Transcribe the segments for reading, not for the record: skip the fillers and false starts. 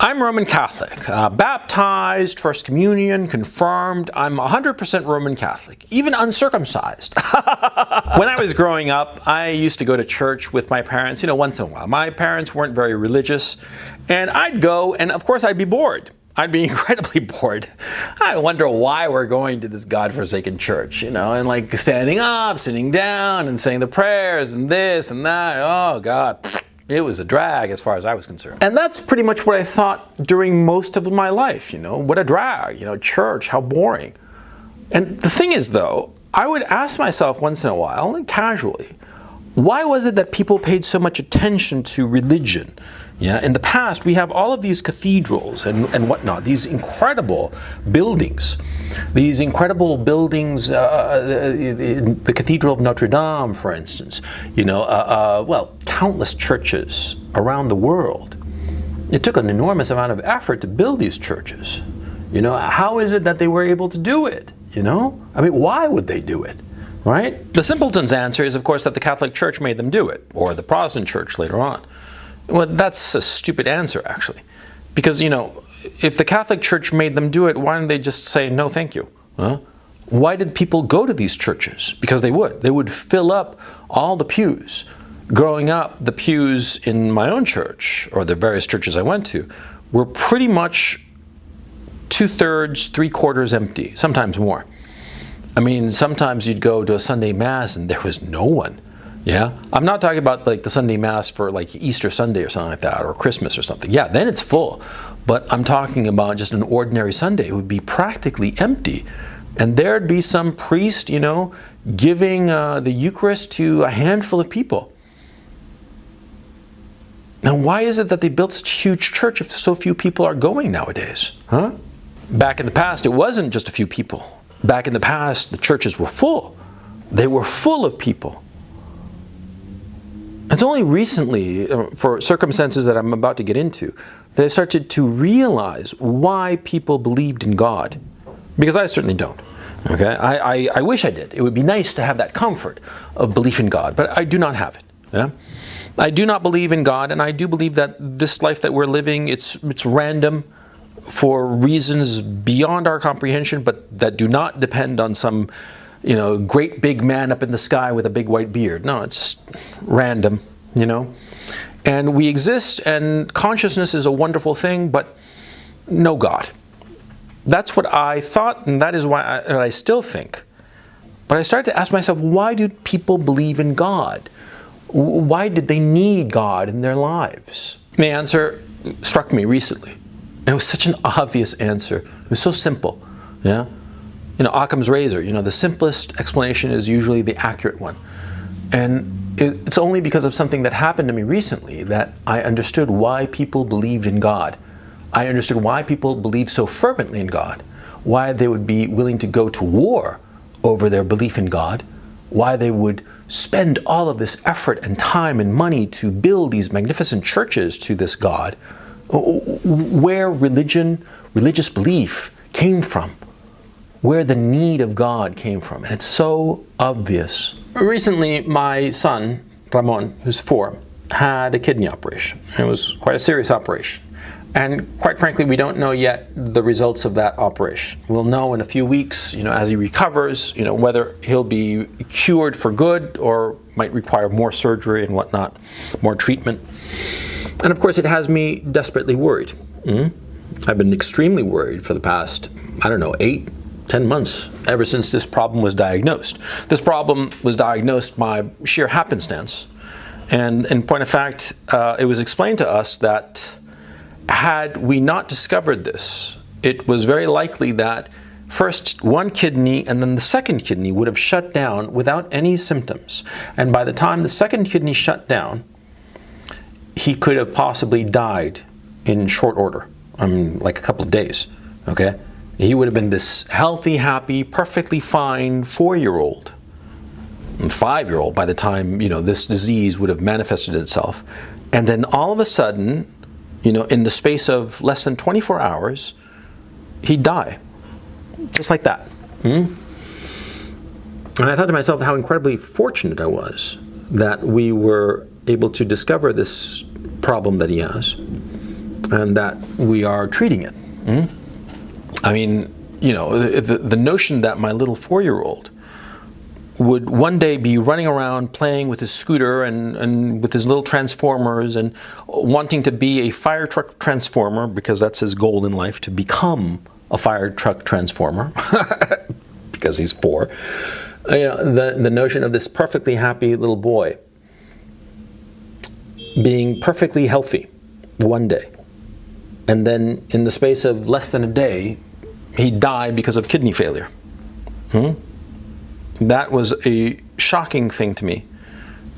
I'm Roman Catholic, baptized, First Communion, confirmed. I'm 100% Roman Catholic, even uncircumcised. When I was growing up, I used to go to church with my parents, once in a while. My parents weren't very religious, and I'd go, and of course I'd be bored. I'd be incredibly bored. I wonder why we're going to this godforsaken church, and like standing up, sitting down, and saying the prayers, and this and that. Oh, God. It was a drag as far as I was concerned. And that's pretty much what I thought during most of my life, what a drag, church, how boring. And the thing is, though, I would ask myself once in a while, and casually, why was it that people paid so much attention to religion? Yeah, in the past, we have all of these cathedrals and whatnot, these incredible buildings. The Cathedral of Notre Dame, for instance, countless churches around the world. It took an enormous amount of effort to build these churches. How is it that they were able to do it? Why would they do it? Right? The simpleton's answer is, of course, that the Catholic Church made them do it, or the Protestant Church later on. Well, that's a stupid answer, actually. Because, if the Catholic Church made them do it, why didn't they just say, no, thank you? Huh? Why did people go to these churches? Because they would. They would fill up all the pews. Growing up, the pews in my own church, or the various churches I went to, were pretty much 2/3, 3/4 empty, sometimes more. Sometimes you'd go to a Sunday Mass and there was no one. Yeah, I'm not talking about like the Sunday Mass for like Easter Sunday or something like that, or Christmas or something. Yeah, then it's full. But I'm talking about just an ordinary Sunday. It would be practically empty. And there'd be some priest, giving the Eucharist to a handful of people. Now, why is it that they built such a huge church if so few people are going nowadays? Huh? Back in the past, it wasn't just a few people. Back in the past, the churches were full. They were full of people. It's only recently, for circumstances that I'm about to get into, that I started to realize why people believed in God. Because I certainly don't. Okay, I wish I did. It would be nice to have that comfort of belief in God, but I do not have it. Yeah? I do not believe in God, and I do believe that this life that we're living, it's random for reasons beyond our comprehension, but that do not depend on some great big man up in the sky with a big white beard. No, it's just random, And we exist, and consciousness is a wonderful thing, but no God. That's what I thought, and that is why I still think. But I started to ask myself, why do people believe in God? Why did they need God in their lives? The answer struck me recently. It was such an obvious answer. It was so simple. Yeah. Occam's razor, the simplest explanation is usually the accurate one. And it's only because of something that happened to me recently that I understood why people believed in God. I understood why people believed so fervently in God, why they would be willing to go to war over their belief in God, why they would spend all of this effort and time and money to build these magnificent churches to this God, where religious belief came from. Where the need of God came from. And it's so obvious. Recently, my son, Ramon, who's 4, had a kidney operation. It was quite a serious operation. And quite frankly, we don't know yet the results of that operation. We'll know in a few weeks, as he recovers, whether he'll be cured for good or might require more surgery and whatnot, more treatment. And of course, it has me desperately worried. I've been extremely worried for the past, 8-10 months, ever since this problem was diagnosed. This problem was diagnosed by sheer happenstance. And in point of fact, it was explained to us that had we not discovered this, it was very likely that first one kidney and then the second kidney would have shut down without any symptoms. And by the time the second kidney shut down, he could have possibly died in short order, like a couple of days, okay? He would have been this healthy, happy, perfectly fine 4-year-old, and 5-year-old by the time, this disease would have manifested itself. And then all of a sudden, in the space of less than 24 hours, he'd die. Just like that. And I thought to myself how incredibly fortunate I was that we were able to discover this problem that he has. and that we are treating it. I mean, the notion that my little 4-year-old would one day be running around playing with his scooter and with his little transformers and wanting to be a fire truck transformer, because that's his goal in life, to become a fire truck transformer, because he's 4. The notion of this perfectly happy little boy being perfectly healthy one day, and then in the space of less than a day, he died because of kidney failure. That was a shocking thing to me.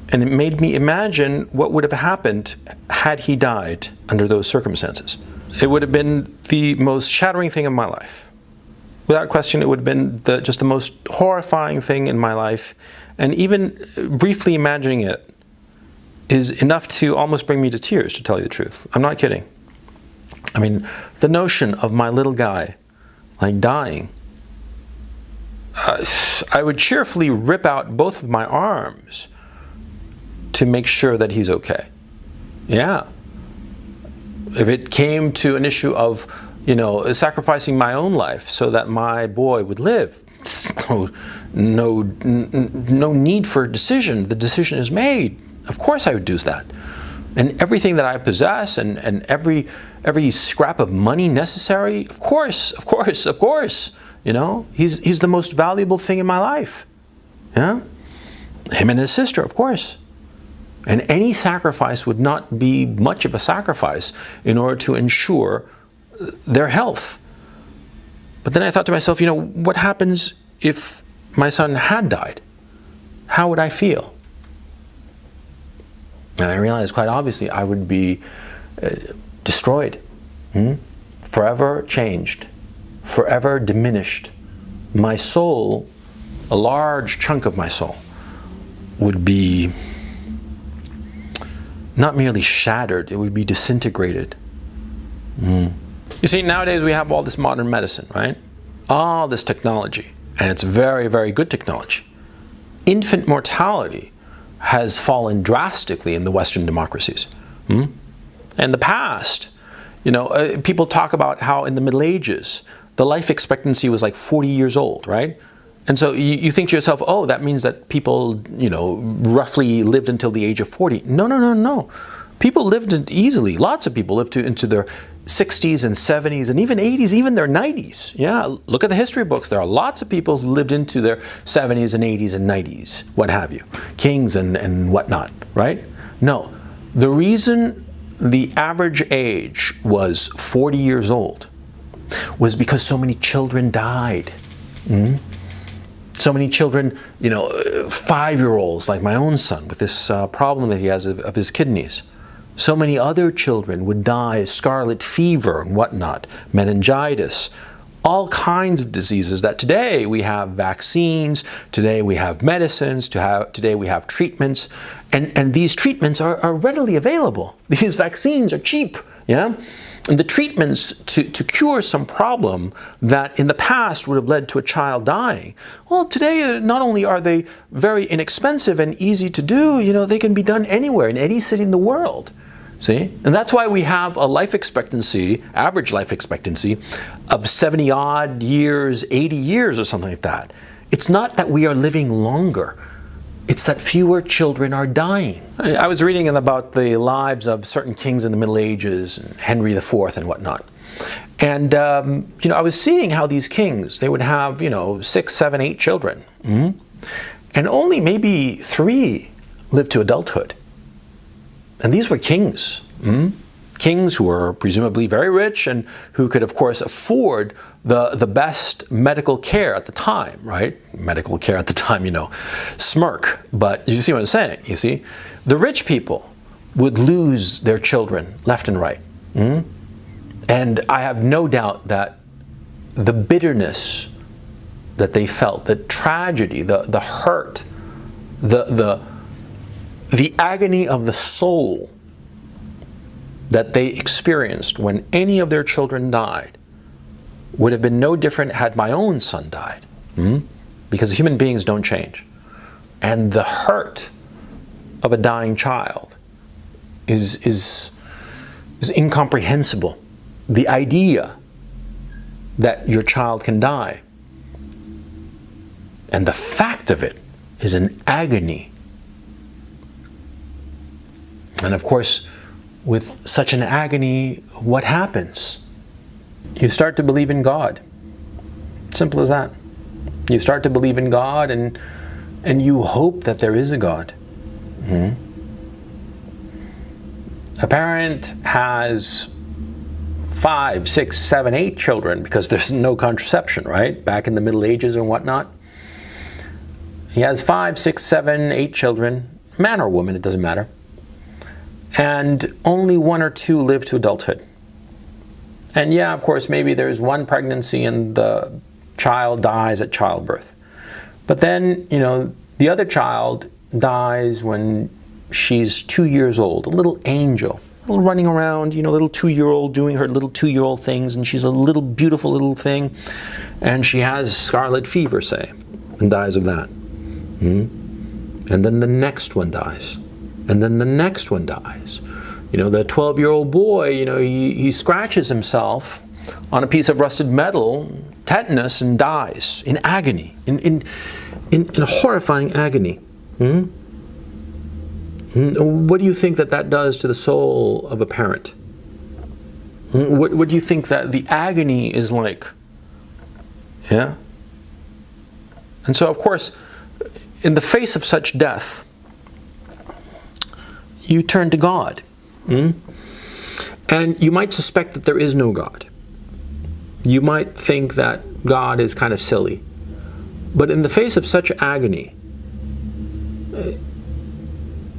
And it made me imagine what would have happened had he died under those circumstances. It would have been the most shattering thing in my life. Without question, it would have been just the most horrifying thing in my life. And even briefly imagining it is enough to almost bring me to tears, to tell you the truth. I'm not kidding. I mean, the notion of my little guy, like, dying, I would cheerfully rip out both of my arms to make sure that he's okay. Yeah. If it came to an issue of, sacrificing my own life so that my boy would live, no need for a decision. The decision is made. Of course I would do that. And everything that I possess and every scrap of money necessary, of course. He's the most valuable thing in my life. Yeah? Him and his sister, of course. And any sacrifice would not be much of a sacrifice in order to ensure their health. But then I thought to myself, what happens if my son had died? How would I feel? And I realized quite obviously I would be destroyed, forever changed, forever diminished. My soul, a large chunk of my soul, would be not merely shattered, it would be disintegrated. You see, nowadays we have all this modern medicine, right? All this technology, and it's very, very good technology. Infant mortality has fallen drastically in the Western democracies. In the past, people talk about how in the Middle Ages, the life expectancy was like 40 years old, right? And so you think to yourself, oh, that means that people, roughly lived until the age of 40. No. People lived easily. Lots of people lived into their 60s and 70s and even 80s, even their 90s. Yeah, look at the history books. There are lots of people who lived into their 70s and 80s and 90s, what have you. Kings and whatnot, right? No. The reason the average age was 40 years old was because so many children died. So many children, 5-year-olds like my own son with this problem that he has of his kidneys. So many other children would die of scarlet fever and whatnot, meningitis, all kinds of diseases that today we have vaccines, today we have medicines, today we have treatments, and these treatments are readily available. These vaccines are cheap, yeah? And the treatments to cure some problem that in the past would have led to a child dying, well, today not only are they very inexpensive and easy to do, they can be done anywhere, in any city in the world. See? And that's why we have a life expectancy, average life expectancy, of 70 odd years, 80 years or something like that. It's not that we are living longer. It's that fewer children are dying. I was reading about the lives of certain kings in the Middle Ages, and Henry IV and whatnot. And, I was seeing how these kings, they would have, 6, 7, 8 children. And only maybe 3 lived to adulthood. And these were kings. Kings who were presumably very rich and who could, of course, afford the best medical care at the time, right? Medical care at the time, smirk. But you see what I'm saying, you see? The rich people would lose their children left and right. And I have no doubt that the bitterness that they felt, the tragedy, the hurt, the agony of the soul that they experienced when any of their children died would have been no different had my own son died. Because human beings don't change. And the hurt of a dying child is is incomprehensible. The idea that your child can die, and the fact of it, is an agony. And of course, with such an agony, what happens? You start to believe in God. Simple as that. You start to believe in God, and you hope that there is a God. A parent has 5, 6, 7, 8 children because there's no contraception, right? Back in the Middle Ages and whatnot. He has 5, 6, 7, 8 children, man or woman, it doesn't matter. And only 1 or 2 live to adulthood. And yeah, of course, maybe there's one pregnancy and the child dies at childbirth. But then, the other child dies when she's 2 years old, a little angel, a little running around, little 2-year-old doing her little 2-year-old things, and she's a little beautiful little thing, and she has scarlet fever, say, and dies of that. And then the next one dies. And then the next one dies. The 12-year-old boy, he scratches himself on a piece of rusted metal, tetanus, and dies in agony, in horrifying agony. What do you think that does to the soul of a parent? What do you think that the agony is like? Yeah? And so, of course, in the face of such death, you turn to God. And you might suspect that there is no God. You might think that God is kind of silly. But in the face of such agony,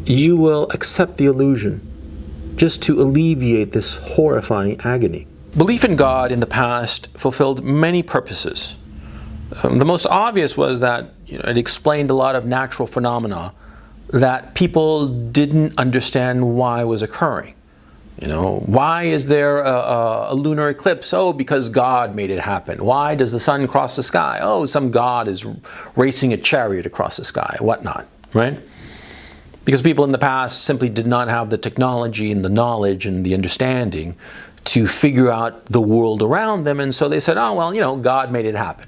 you will accept the illusion just to alleviate this horrifying agony. Belief in God in the past fulfilled many purposes. The most obvious was that it explained a lot of natural phenomena that people didn't understand why was occurring. Why is there a lunar eclipse? Oh, because God made it happen. Why does the sun cross the sky? Oh, some God is racing a chariot across the sky, whatnot, right? Because people in the past simply did not have the technology and the knowledge and the understanding to figure out the world around them, and so they said, oh, well, God made it happen.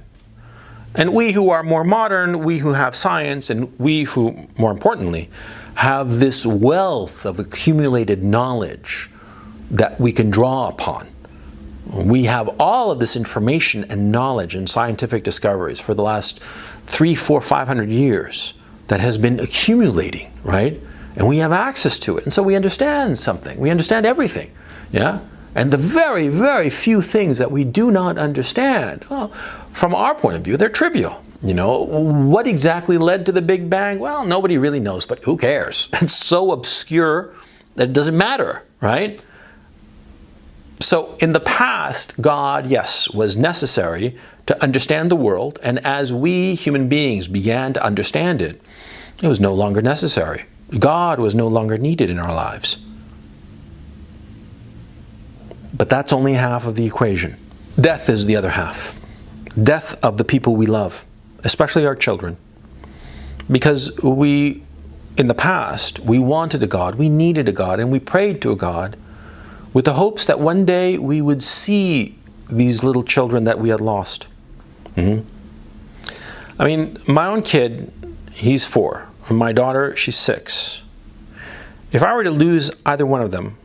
And we who are more modern, we who have science, and we who, more importantly, have this wealth of accumulated knowledge that we can draw upon. We have all of this information and knowledge and scientific discoveries for the last 300, 400, 500 years that has been accumulating, right? And we have access to it. And so we understand something. We understand everything, yeah? And the very, very few things that we do not understand, well, from our point of view, they're trivial. What exactly led to the Big Bang? Well, nobody really knows, but who cares? It's so obscure that it doesn't matter, right? So in the past, God, yes, was necessary to understand the world, and as we human beings began to understand it, it was no longer necessary. God was no longer needed in our lives. But that's only half of the equation. Death is the other half. Death of the people we love, especially our children. Because in the past, we wanted a God, we needed a God, and we prayed to a God with the hopes that one day we would see these little children that we had lost. I mean, my own kid, he's 4. My daughter, she's 6. If I were to lose either one of them,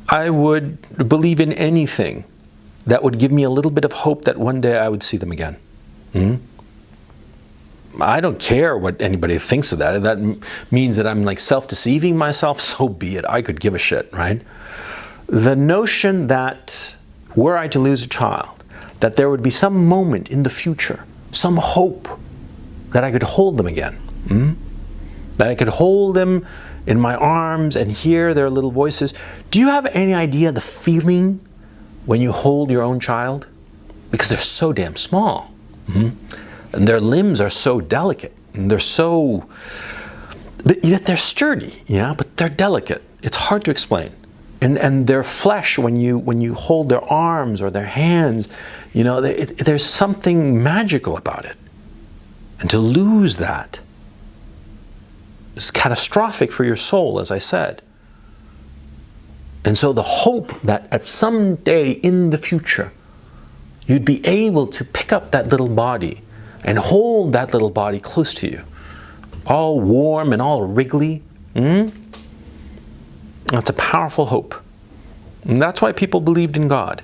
I would believe in anything that would give me a little bit of hope that one day I would see them again. I don't care what anybody thinks of that. If that means that I'm like self-deceiving myself, so be it. I could give a shit, right? The notion that were I to lose a child, that there would be some moment in the future, some hope that I could hold them again. That I could hold them in my arms and hear their little voices. Do you have any idea the feeling when you hold your own child? Because they're so damn small. And their limbs are so delicate. And they're so... But yet they're sturdy, yeah? But they're delicate. It's hard to explain. And their flesh, when you hold their arms or their hands, there's something magical about it. And to lose that is catastrophic for your soul, as I said. And so the hope that at some day in the future, you'd be able to pick up that little body and hold that little body close to you, all warm and all wriggly. That's a powerful hope. And that's why people believed in God.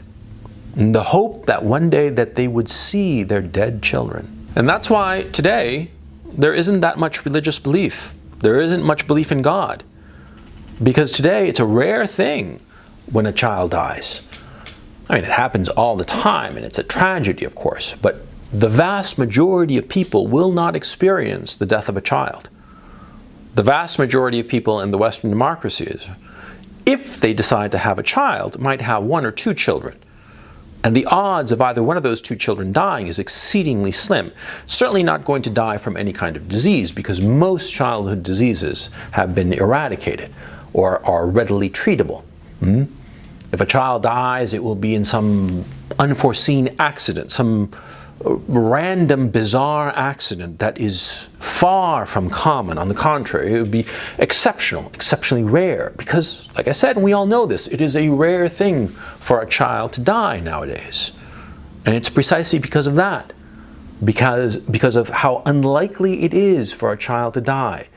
And the hope that one day that they would see their dead children. And that's why today there isn't that much religious belief. There isn't much belief in God. Because today it's a rare thing when a child dies. I mean, it happens all the time, and it's a tragedy, of course, but the vast majority of people will not experience the death of a child. The vast majority of people in the Western democracies, if they decide to have a child, might have 1 or 2 children. And the odds of either one of those 2 children dying is exceedingly slim. Certainly not going to die from any kind of disease, because most childhood diseases have been eradicated or are readily treatable. If a child dies, it will be in some unforeseen accident, some random, bizarre accident that is far from common. On the contrary, it would be exceptional, exceptionally rare. Because, like I said, and we all know this, it is a rare thing for a child to die nowadays. And it's precisely because of that. Because of how unlikely it is for a child to die.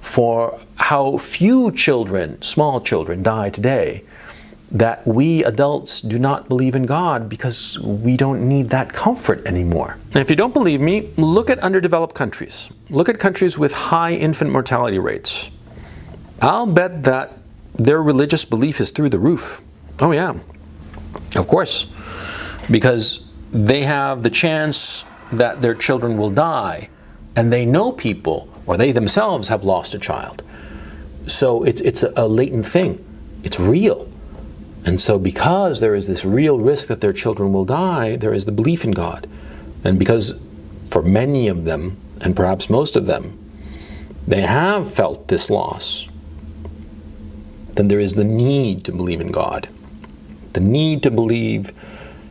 For how few children, small children, die today, that we adults do not believe in God because we don't need that comfort anymore. And if you don't believe me, look at underdeveloped countries. Look at countries with high infant mortality rates. I'll bet that their religious belief is through the roof. Oh yeah, of course. Because they have the chance that their children will die, and they know people, or they themselves have lost a child. So it's a latent thing. It's real. And so because there is this real risk that their children will die, there is the belief in God. And because for many of them, and perhaps most of them, they have felt this loss, then there is the need to believe in God. The need to believe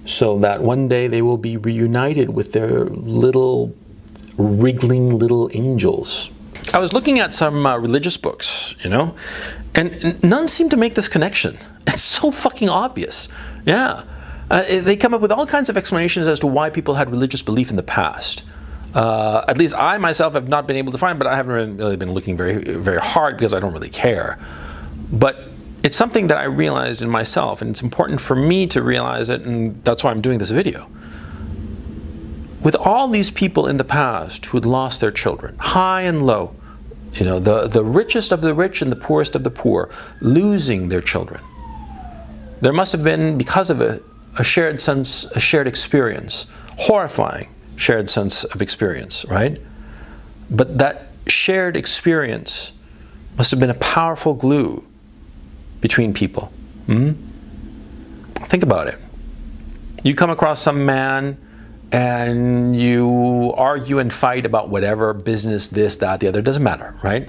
so that one day they will be reunited with their little, wriggling little angels. I was looking at some religious books, and none seem to make this connection. It's so fucking obvious. Yeah. They come up with all kinds of explanations as to why people had religious belief in the past. At least I myself have not been able to find, but I haven't really been looking very, very hard because I don't really care. But it's something that I realized in myself, and it's important for me to realize it, and that's why I'm doing this video. With all these people in the past who had lost their children, high and low, the richest of the rich and the poorest of the poor, losing their children, there must have been, because of it, a shared sense, a shared experience, horrifying shared sense of experience, right? But that shared experience must have been a powerful glue between people. Think about it. You come across some man and you argue and fight about whatever, business, this, that, the other, doesn't matter, right?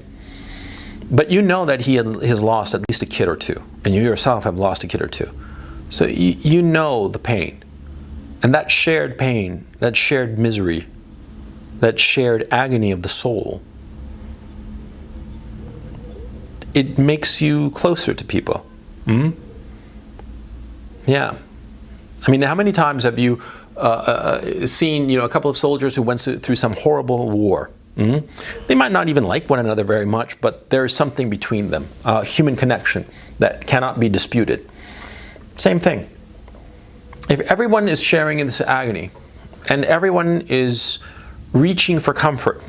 But you know that he has lost at least a kid or 2, and you yourself have lost a kid or 2. So you know the pain. And that shared pain, that shared misery, that shared agony of the soul, it makes you closer to people. Yeah. I mean, how many times have you seen, a couple of soldiers who went through some horrible war? They might not even like one another very much, but there is something between them, a human connection that cannot be disputed. Same thing. If everyone is sharing in this agony, and everyone is reaching for comfort,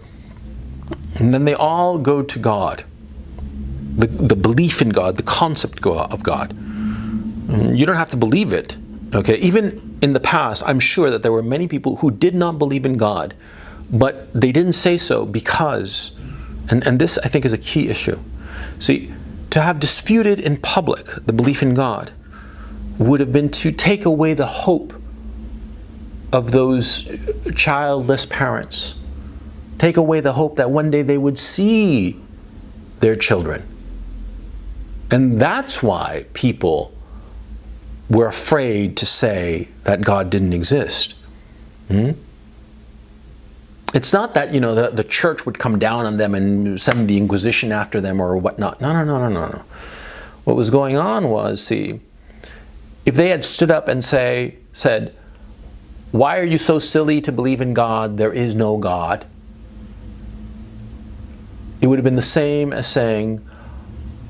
and then they all go to God, the belief in God, the concept of God. You don't have to believe it, okay? Even in the past, I'm sure that there were many people who did not believe in God, but they didn't say so because, and this I think is a key issue. See, to have disputed in public the belief in God would have been to take away the hope of those childless parents. Take away the hope that one day they would see their children. And that's why people were afraid to say that God didn't exist. It's not that, the church would come down on them and send the Inquisition after them or whatnot. No. What was going on was, see, if they had stood up and said, why are you so silly to believe in God? There is no God. It would have been the same as saying,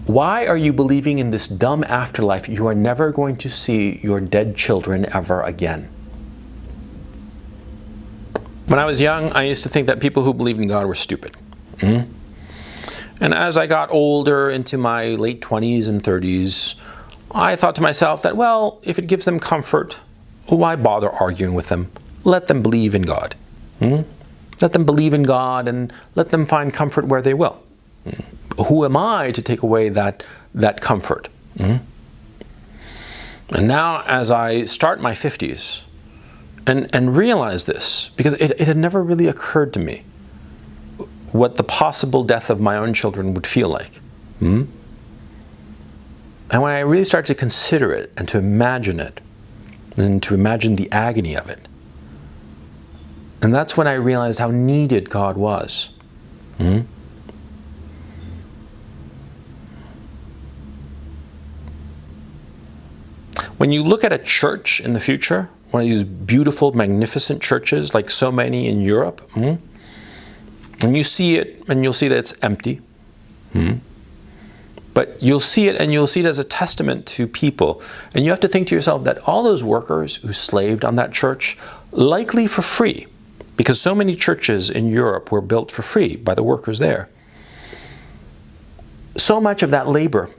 why are you believing in this dumb afterlife? You are never going to see your dead children ever again. When I was young, I used to think that people who believed in God were stupid. And as I got older, into my late 20s and 30s, I thought to myself that, well, if it gives them comfort, why bother arguing with them? Let them believe in God. Let them believe in God and let them find comfort where they will. Who am I to take away that comfort? And now, as I start my 50s and realize this, because it had never really occurred to me what the possible death of my own children would feel like. And when I really started to consider it and to imagine it, and to imagine the agony of it, and that's when I realized how needed God was. When you look at a church in the future, one of these beautiful, magnificent churches, like so many in Europe, and you see it, and you'll see that it's empty. But you'll see it, and you'll see it as a testament to people. And you have to think to yourself that all those workers who slaved on that church, likely for free, because so many churches in Europe were built for free by the workers there. So much of that labor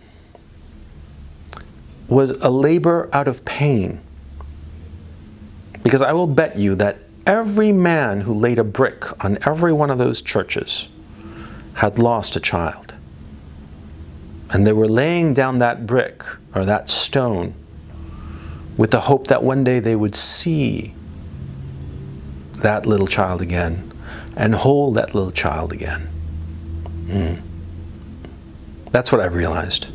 was a labor out of pain. Because I will bet you that every man who laid a brick on every one of those churches had lost a child. And they were laying down that brick or that stone with the hope that one day they would see that little child again and hold that little child again. That's what I've realized.